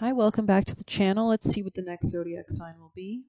Hi, welcome back to the channel. Let's see what the next zodiac sign will be.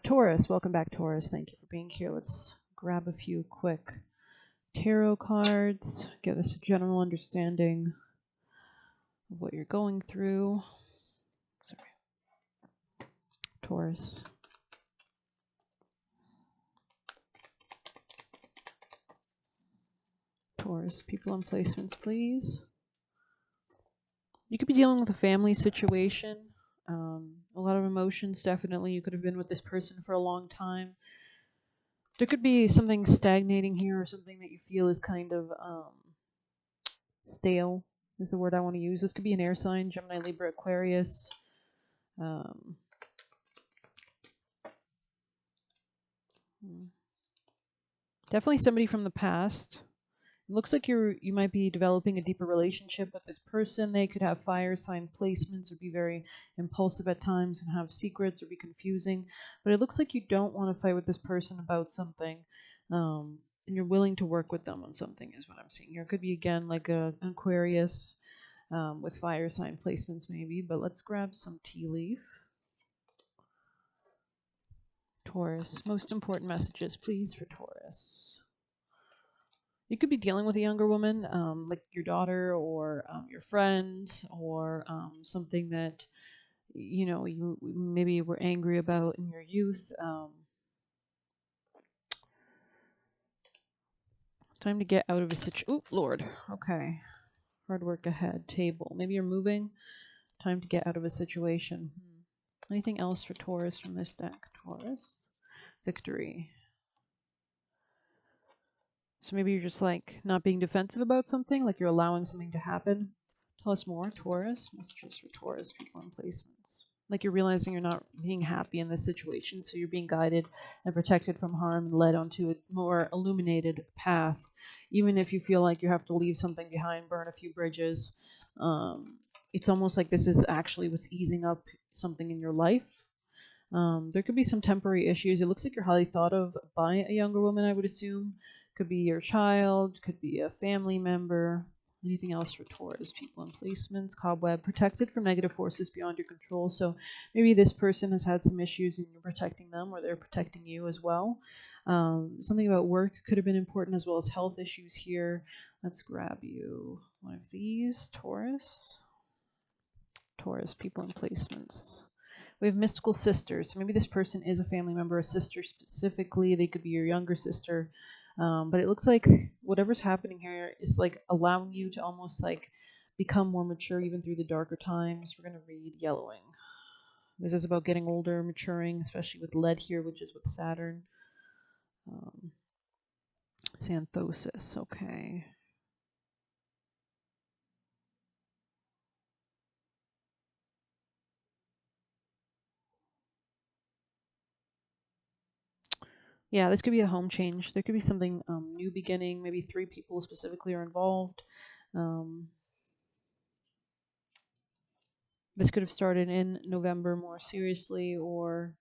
Taurus, welcome back, Taurus. Thank you for being here. Let's grab a few quick tarot cards, give us a general understanding of what you're going through. Sorry, Taurus. Taurus, people and placements, please. You could be dealing with a family situation. A lot of emotions, definitely. You could have been with this person for a long time. There could be something stagnating here or something that you feel is kind of stale is the word I want to use. This could be an air sign, Gemini, Libra, Aquarius. Definitely somebody from the past. It looks like you might be developing a deeper relationship with this person. They could have fire sign placements or be very impulsive at times and have secrets or be confusing. But it looks like you don't want to fight with this person about something. And you're willing to work with them on something is what I'm seeing here. It could be, again, like an Aquarius with fire sign placements maybe. But let's grab some tea leaf. Taurus, most important messages, please, for Taurus. You could be dealing with a younger woman, like your daughter or your friend, or something that you maybe were angry about in your youth. Time to get out of a situation. Oh, Lord. Okay. Hard work ahead. Table. Maybe you're moving. Time to get out of a situation. Anything else for Taurus from this deck? Taurus. Victory. So maybe you're just like not being defensive about something, like you're allowing something to happen. Tell us more, Taurus. Messages for Taurus, people and placements. Like you're realizing you're not being happy in this situation, so you're being guided and protected from harm and led onto a more illuminated path. Even if you feel like you have to leave something behind, burn a few bridges, it's almost like this is actually what's easing up something in your life. There could be some temporary issues. It looks like you're highly thought of by a younger woman, I would assume. Could be your child, could be a family member. Anything else for Taurus, people and placements? Cobweb, protected from negative forces beyond your control. So maybe this person has had some issues and you're protecting them, or they're protecting you as well. Something about work could have been important, as well as health issues here. Let's grab you one of these, Taurus. Taurus, people and placements. We have mystical sisters. So maybe this person is a family member, a sister specifically. They could be your younger sister. But it looks like whatever's happening here is like allowing you to almost like become more mature even through the darker times. We're going to read Yellowing. This is about getting older, maturing, especially with lead here, which is with Saturn. Xanthosis, okay. Yeah, this could be a home change. There could be something new beginning. Maybe 3 people specifically are involved. This could have started in November more seriously, or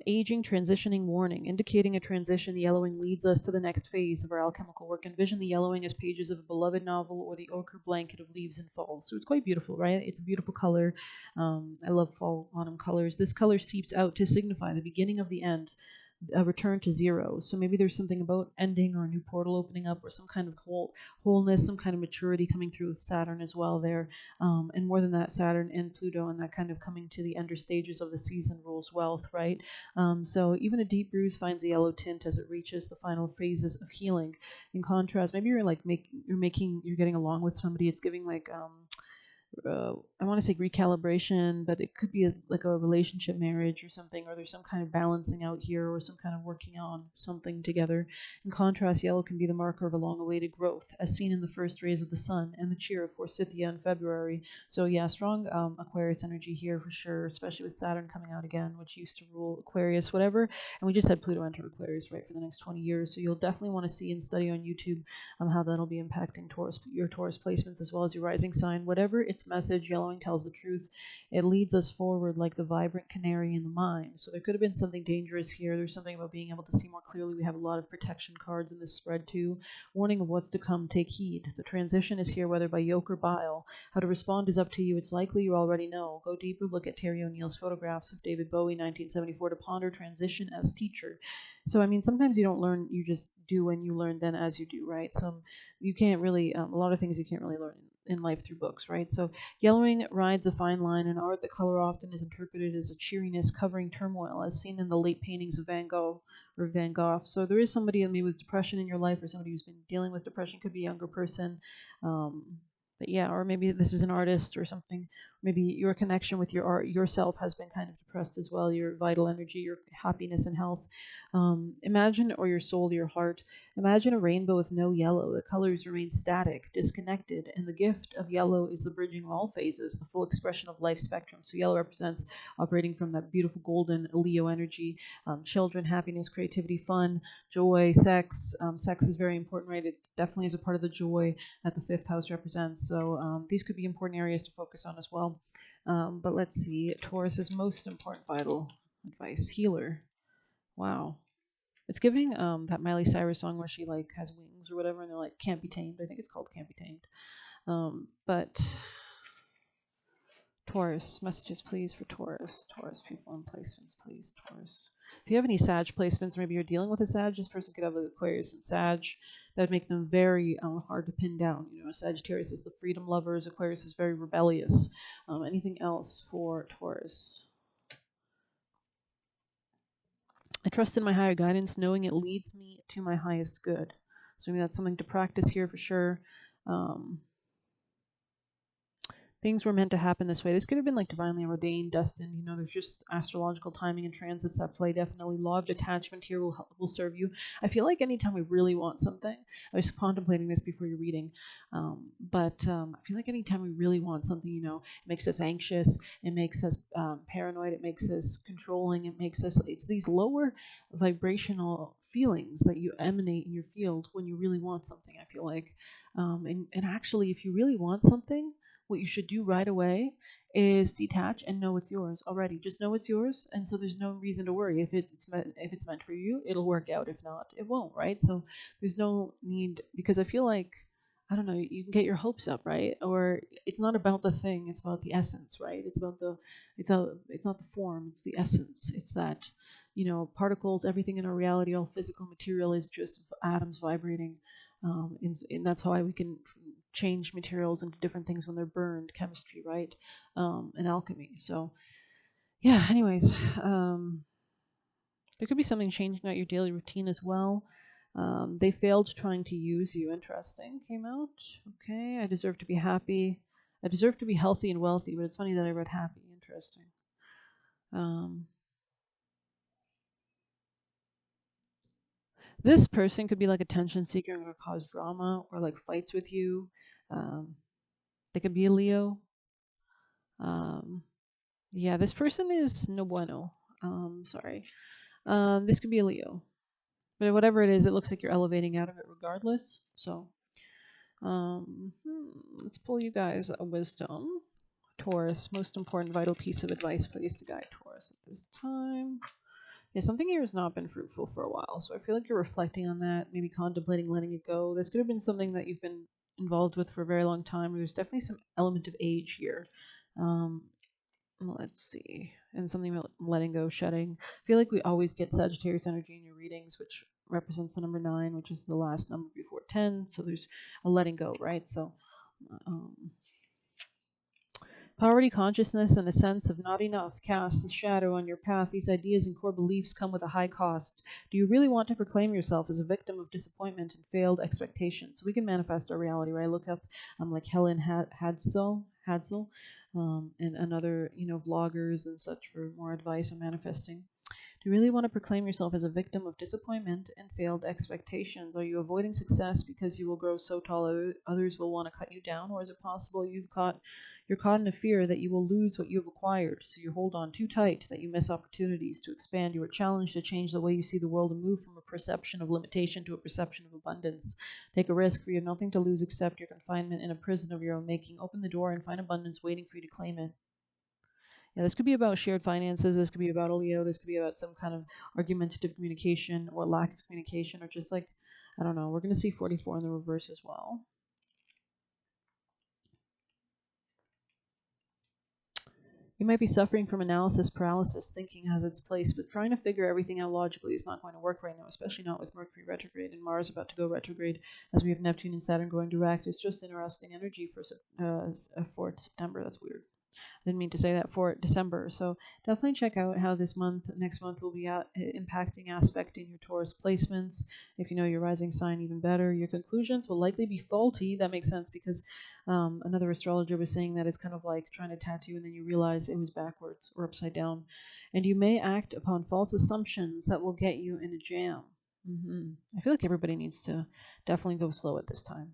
aging, transitioning, warning, indicating a transition. The yellowing leads us to the next phase of our alchemical work. Envision the yellowing as pages of a beloved novel or the ochre blanket of leaves in fall. So it's quite beautiful, right? It's a beautiful color. I love fall autumn colors. This color seeps out to signify the beginning of the end, a return to zero. So maybe there's something about ending or a new portal opening up, or some kind of wholeness, some kind of maturity coming through with Saturn as well there. And more than that, Saturn and Pluto and that kind of coming to the ender stages of the season rules wealth, right? So even a deep bruise finds a yellow tint as it reaches the final phases of healing. In contrast, maybe you're like you're getting along with somebody. It's giving like I want to say recalibration, but it could be like a relationship marriage or something, or there's some kind of balancing out here or some kind of working on something together. In contrast, yellow can be the marker of a long-awaited growth, as seen in the first rays of the sun and the cheer of Forsythia in February. So yeah, strong Aquarius energy here for sure, especially with Saturn coming out again, which used to rule Aquarius, whatever. And we just had Pluto enter Aquarius, right, for the next 20 years. So you'll definitely want to see and study on YouTube how that'll be impacting your Taurus placements as well as your rising sign. Whatever it's its message. Yellowing tells the truth. It leads us forward like the vibrant canary in the mine. So there could have been something dangerous here. There's something about being able to see more clearly. We have a lot of protection cards in this spread too. Warning of what's to come, take heed. The transition is here, whether by yoke or bile. How to respond is up to you. It's likely you already know. Go deeper, look at Terry O'Neill's photographs of David Bowie, 1974, to ponder transition as teacher. So, I mean, sometimes you don't learn, you just do, and you learn then as you do, right? So you can't really, a lot of things you can't really learn in life through books, right? So yellowing rides a fine line. In art, the color often is interpreted as a cheeriness covering turmoil, as seen in the late paintings of Van Gogh or Van Gogh. So there is somebody maybe with depression in your life, or somebody who's been dealing with depression. Could be a younger person. But yeah, or maybe this is an artist or something. Maybe your connection with your art yourself has been kind of depressed as well. Your vital energy, your happiness and health. Imagine, or your soul, your heart. Imagine a rainbow with no yellow. The colors remain static, disconnected, and the gift of yellow is the bridging of all phases, the full expression of life spectrum. So yellow represents operating from that beautiful golden Leo energy. Children, happiness, creativity, fun, joy, sex. Sex is very important, right? It definitely is a part of the joy that the fifth house represents. So these could be important areas to focus on as well. But let's see, Taurus's most important vital advice, healer. Wow. It's giving that Miley Cyrus song where she like has wings or whatever, and they're like can't be tamed. I think it's called Can't Be Tamed. But Taurus, messages please for Taurus. Taurus people and placements, please. Taurus. If you have any Sag placements, maybe you're dealing with a Sag. This person could have an Aquarius and Sag. That would make them very hard to pin down. You know, Sagittarius is the freedom lovers. Aquarius is very rebellious. Anything else for Taurus? I trust in my higher guidance, knowing it leads me to my highest good. So maybe that's something to practice here for sure. Things were meant to happen this way. This could have been like divinely ordained, destined. You know, there's just astrological timing and transits at play. Definitely, law of detachment here will serve you. I feel like anytime we really want something, I was contemplating this before your reading, but I feel like anytime we really want something, you know, it makes us anxious, it makes us paranoid, it makes us controlling, it makes us. It's these lower vibrational feelings that you emanate in your field when you really want something. I feel like, and actually, if you really want something, what you should do right away is detach and know it's yours already. Just know it's yours, and so there's no reason to worry. If it's meant for you, it'll work out. If not, it won't, right? So there's no need, because I feel like, I don't know, you can get your hopes up, right? Or it's not about the thing, it's about the essence, right? It's about it's not the form, it's the essence. It's that, you know, particles, everything in our reality, all physical material is just atoms vibrating. And that's why we can change materials into different things when they're burned, chemistry, right? And alchemy. So, yeah, anyways, there could be something changing out your daily routine as well. They failed trying to use you. Interesting. Came out. Okay. I deserve to be happy. I deserve to be healthy and wealthy, but it's funny that I read happy. Interesting. This person could be like attention seeker and could cause drama or like fights with you. Um, they could be a Leo. Um, yeah, this person is no bueno. Sorry. This could be a Leo. But whatever it is, it looks like you're elevating out of it regardless. So, let's pull you guys a wisdom. Taurus, most important vital piece of advice, please, to guide Taurus at this time. Yeah, something here has not been fruitful for a while, so I feel like you're reflecting on that, maybe contemplating letting it go. This could have been something that you've been involved with for a very long time. There's definitely some element of age here. Let's see. And something about letting go, shedding. I feel like we always get Sagittarius energy in your readings, which represents the number 9, which is the last number before 10. So there's a letting go, right? So, poverty consciousness and a sense of not enough casts a shadow on your path. These ideas and core beliefs come with a high cost. Do you really want to proclaim yourself as a victim of disappointment and failed expectations? So we can manifest our reality, right? Look up like Helen Hadsel, and other, you know, vloggers and such for more advice on manifesting. Do you really want to proclaim yourself as a victim of disappointment and failed expectations? Are you avoiding success because you will grow so tall others will want to cut you down? Or is it possible you're caught in a fear that you will lose what you've acquired, so you hold on too tight that you miss opportunities to expand? You are challenged to change the way you see the world and move from a perception of limitation to a perception of abundance. Take a risk, for you have nothing to lose except your confinement in a prison of your own making. Open the door and find abundance waiting for you to claim it. Yeah, this could be about shared finances. This could be about a Leo. This could be about some kind of argumentative communication or lack of communication, or just like, I don't know. We're going to see 44 in the reverse as well. You might be suffering from analysis paralysis. Thinking has its place, but trying to figure everything out logically is not going to work right now, especially not with Mercury retrograde and Mars about to go retrograde, as we have Neptune and Saturn going direct. It's just interesting energy for September. That's weird. Didn't mean to say that, for December. So definitely check out how this next month will be impacting, aspecting your Taurus placements. If you know your rising sign, even better. Your conclusions will likely be faulty. That makes sense because another astrologer was saying that it's kind of like trying to tattoo and then you realize it was backwards or upside down. And you may act upon false assumptions that will get you in a jam. I feel like everybody needs to definitely go slow at this time.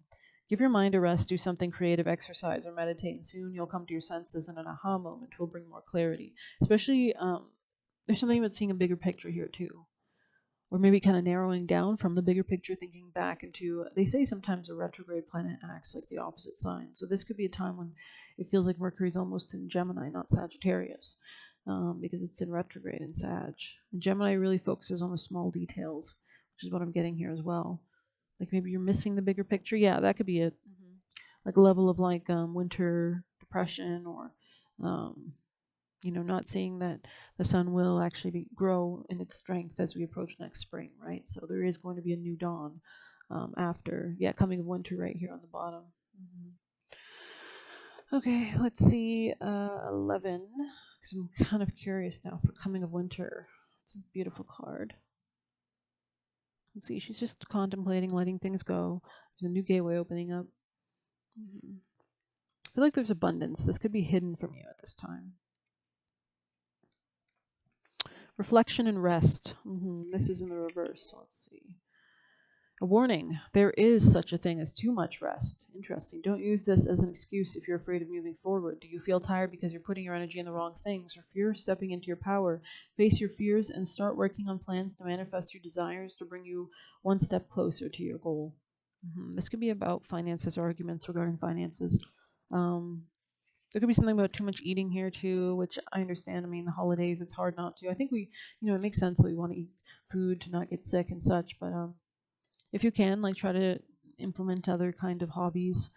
Give your mind a rest, do something creative, exercise, or meditate, and soon you'll come to your senses, and an aha moment will bring more clarity. Especially, there's something about seeing a bigger picture here, too. Or maybe kind of narrowing down from the bigger picture, thinking back into, they say sometimes a retrograde planet acts like the opposite sign. So this could be a time when it feels like Mercury's almost in Gemini, not Sagittarius, because it's in retrograde in Sag. And Gemini really focuses on the small details, which is what I'm getting here as well. Like maybe you're missing the bigger picture. Yeah, that could be it. Like a level of like winter depression, or not seeing that the sun will actually grow in its strength as we approach next spring, right? So there is going to be a new dawn after, coming of winter right here on the bottom. Okay, let's see, 11, because I'm kind of curious now for coming of winter. It's a beautiful card. Let's see, she's just contemplating letting things go. There's a new gateway opening up. I feel like there's abundance. This could be hidden from you at this time. Reflection and rest. This is in the reverse. So let's see. A warning. There is such a thing as too much rest. Interesting. Don't use this as an excuse if you're afraid of moving forward. Do you feel tired because you're putting your energy in the wrong things, or fear of stepping into your power? Face your fears and start working on plans to manifest your desires to bring you one step closer to your goal. This could be about finances or arguments regarding finances. There could be something about too much eating here too, which I understand. I mean, the holidays, it's hard not to. I think it makes sense that we want to eat food to not get sick and such. But if you can, like, try to implement other kind of hobbies,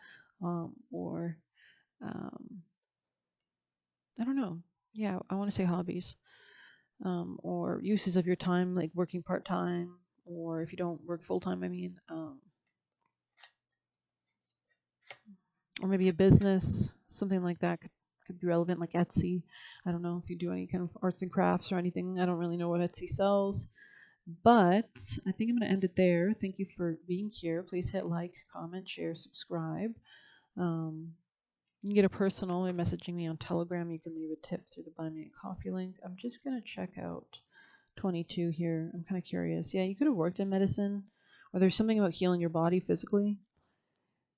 or I don't know. Yeah, I want to say hobbies, or uses of your time, like working part time, or if you don't work full time, I mean, or maybe a business, something like that could be relevant, like Etsy. I don't know if you do any kind of arts and crafts or anything. I don't really know what Etsy sells, but I think I'm going to end it there. Thank you for being here. Please hit like, comment, share, subscribe. You can get a personal by messaging me on Telegram. You can leave a tip through the Buy Me a Coffee link. I'm just going to check out 22 here. I'm kind of curious. Yeah, you could have worked in medicine, or there's something about healing your body physically.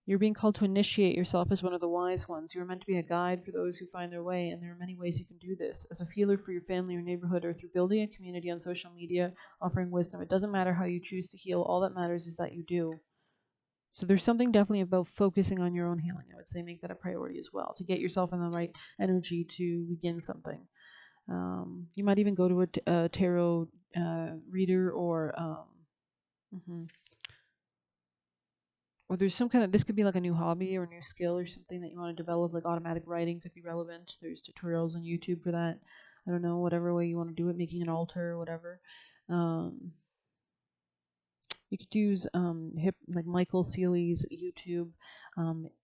You're being called to initiate yourself as one of the wise ones. You are meant to be a guide for those who find their way, and there are many ways you can do this. As a healer for your family or neighborhood, or through building a community on social media, offering wisdom. It doesn't matter how you choose to heal. All that matters is that you do. So there's something definitely about focusing on your own healing. I would say make that a priority as well, to get yourself in the right energy to begin something. You might even go to a tarot reader, or or there's some kind of, this could be like a new hobby or a new skill or something that you want to develop, like automatic writing could be relevant. There's tutorials on YouTube for that. I don't know, whatever way you want to do it, making an altar or whatever. You could use like Michael Seeley's YouTube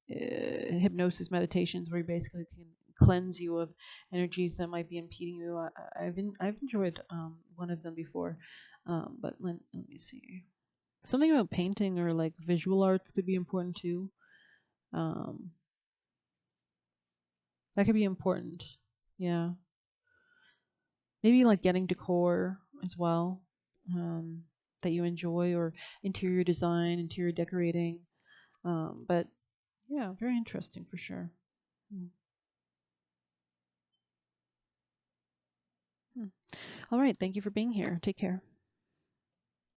hypnosis meditations, where you basically can cleanse you of energies that might be impeding you. I've enjoyed one of them before, but let me see. Something about painting or like visual arts could be important too. That could be important. Yeah. Maybe like getting decor as well, that you enjoy, or interior design, interior decorating. But yeah, very interesting for sure. Hmm. Hmm. All right. Thank you for being here. Take care.